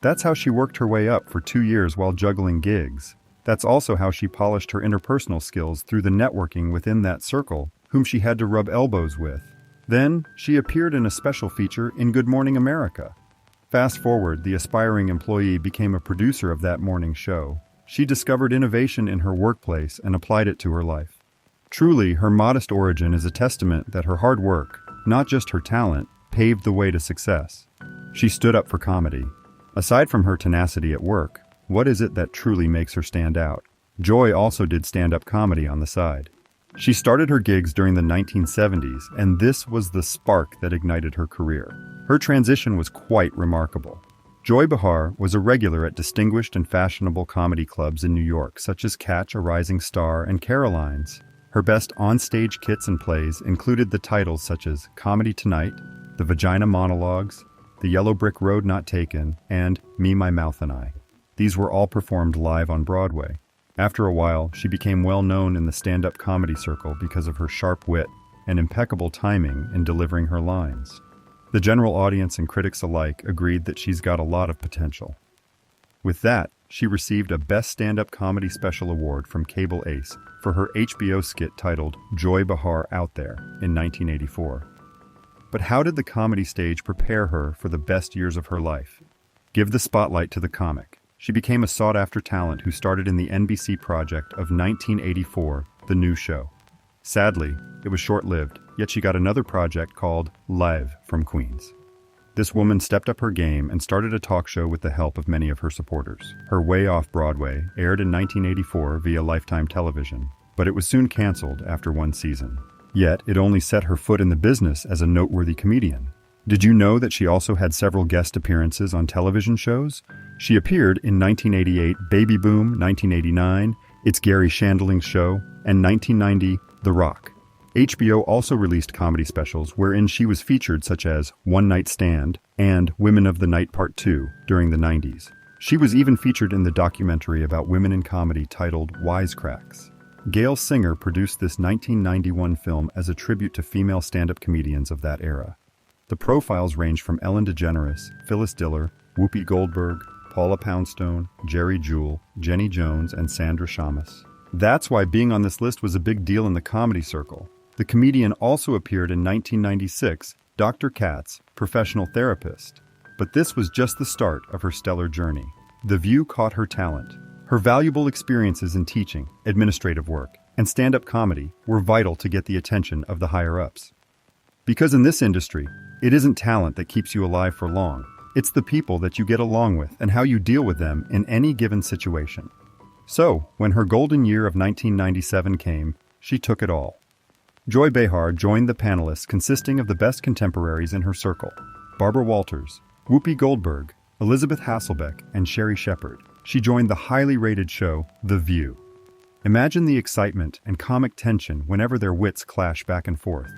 That's how she worked her way up for 2 years while juggling gigs. That's also how she polished her interpersonal skills through the networking within that circle, whom she had to rub elbows with. Then, she appeared in a special feature in Good Morning America. Fast forward, the aspiring employee became a producer of that morning show. She discovered innovation in her workplace and applied it to her life. Truly, her modest origin is a testament that her hard work, not just her talent, paved the way to success. She stood up for comedy. Aside from her tenacity at work, what is it that truly makes her stand out? Joy also did stand-up comedy on the side. She started her gigs during the 1970s, and this was the spark that ignited her career. Her transition was quite remarkable. Joy Behar was a regular at distinguished and fashionable comedy clubs in New York, such as Catch a Rising Star and Caroline's. Her best on-stage kits and plays included the titles such as Comedy Tonight, The Vagina Monologues, The Yellow Brick Road Not Taken, and Me, My Mouth and I. These were all performed live on Broadway. After a while, she became well known in the stand-up comedy circle because of her sharp wit and impeccable timing in delivering her lines. The general audience and critics alike agreed that she's got a lot of potential. With that, she received a Best Stand-Up Comedy Special Award from Cable Ace for her HBO skit titled Joy Behar Out There in 1984. But how did the comedy stage prepare her for the best years of her life? Give the spotlight to the comic. She became a sought-after talent who started in the NBC project of 1984, The New Show. Sadly, it was short-lived, yet she got another project called Live from Queens. This woman stepped up her game and started a talk show with the help of many of her supporters. Her Way Off Broadway aired in 1984 via Lifetime Television, but it was soon canceled after one season. Yet, it only set her foot in the business as a noteworthy comedian. Did you know that she also had several guest appearances on television shows? She appeared in 1988 Baby Boom, 1989 It's Gary Shandling's Show, and 1990 The Rock. HBO also released comedy specials wherein she was featured, such as One Night Stand and Women of the Night Part 2 during the 90s. She was even featured in the documentary about women in comedy titled Wisecracks. Gail Singer produced this 1991 film as a tribute to female stand-up comedians of that era. The profiles range from Ellen DeGeneres, Phyllis Diller, Whoopi Goldberg, Paula Poundstone, Jerry Jewell, Jenny Jones, and Sandra Shamas. That's why being on this list was a big deal in the comedy circle. The comedian also appeared in 1996, Dr. Katz, Professional Therapist. But this was just the start of her stellar journey. The View caught her talent. Her valuable experiences in teaching, administrative work, and stand-up comedy were vital to get the attention of the higher-ups. Because in this industry, it isn't talent that keeps you alive for long. It's the people that you get along with and how you deal with them in any given situation. So, when her golden year of 1997 came, she took it all. Joy Behar joined the panelists consisting of the best contemporaries in her circle: Barbara Walters, Whoopi Goldberg, Elizabeth Hasselbeck, and Sherry Shepard. She joined the highly rated show, The View. Imagine the excitement and comic tension whenever their wits clash back and forth.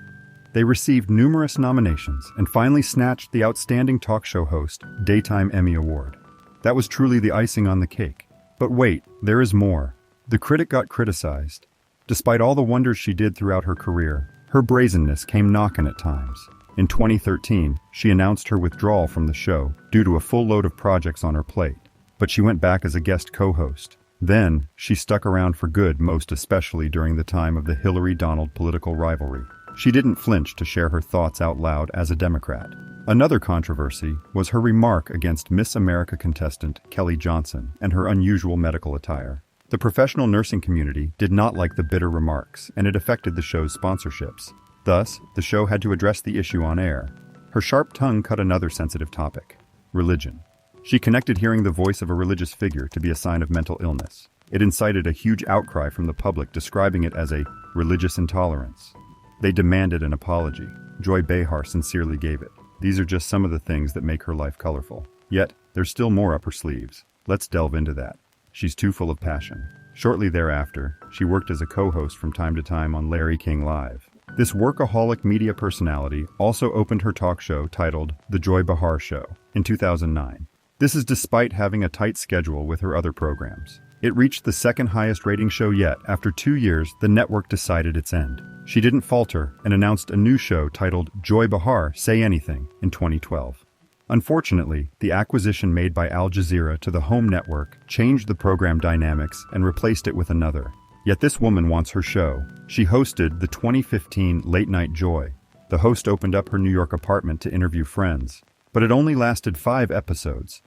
They received numerous nominations and finally snatched the Outstanding Talk Show Host Daytime Emmy Award. That was truly the icing on the cake. But wait, there is more. The critic got criticized. Despite all the wonders she did throughout her career, her brazenness came knocking at times. In 2013, she announced her withdrawal from the show due to a full load of projects on her plate. But she went back as a guest co-host. Then, she stuck around for good, most especially during the time of the Hillary-Donald political rivalry. She didn't flinch to share her thoughts out loud as a Democrat. Another controversy was her remark against Miss America contestant Kelly Johnson and her unusual medical attire. The professional nursing community did not like the bitter remarks, and it affected the show's sponsorships. Thus, the show had to address the issue on air. Her sharp tongue cut another sensitive topic: religion. She connected hearing the voice of a religious figure to be a sign of mental illness. It incited a huge outcry from the public, describing it as a religious intolerance. They demanded an apology. Joy Behar sincerely gave it. These are just some of the things that make her life colorful. Yet, there's still more up her sleeves. Let's delve into that. She's too full of passion. Shortly thereafter, she worked as a co-host from time to time on Larry King Live. This workaholic media personality also opened her talk show titled The Joy Behar Show in 2009. This is despite having a tight schedule with her other programs. It reached the second highest rating show yet. After 2 years, the network decided its end. She didn't falter and announced a new show titled Joy Behar Say Anything in 2012. Unfortunately, the acquisition made by Al Jazeera to the home network changed the program dynamics and replaced it with another. Yet this woman wants her show. She hosted the 2015 Late Night Joy. The host opened up her New York apartment to interview friends, but it only lasted 5 episodes.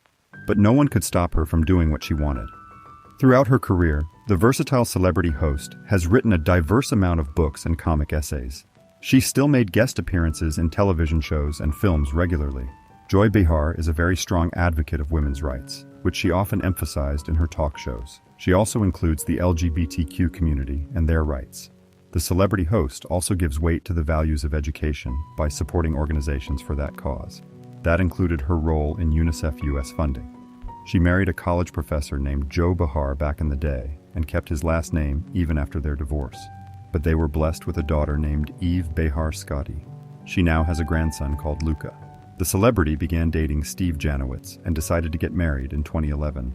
But no one could stop her from doing what she wanted. Throughout her career, the versatile celebrity host has written a diverse amount of books and comic essays. She still made guest appearances in television shows and films regularly. Joy Behar is a very strong advocate of women's rights, which she often emphasized in her talk shows. She also includes the LGBTQ community and their rights. The celebrity host also gives weight to the values of education by supporting organizations for that cause. That included her role in UNICEF US funding. She married a college professor named Joe Behar back in the day and kept his last name even after their divorce. But they were blessed with a daughter named Eve Behar Scotty. She now has a grandson called Luca. The celebrity began dating Steve Janowitz and decided to get married in 2011.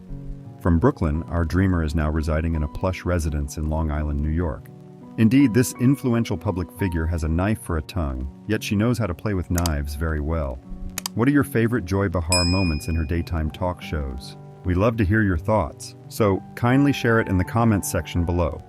From Brooklyn, our dreamer is now residing in a plush residence in Long Island, New York. Indeed, this influential public figure has a knife for a tongue, yet she knows how to play with knives very well. What are your favorite Joy Behar moments in her daytime talk shows? We love to hear your thoughts, so kindly share it in the comments section below.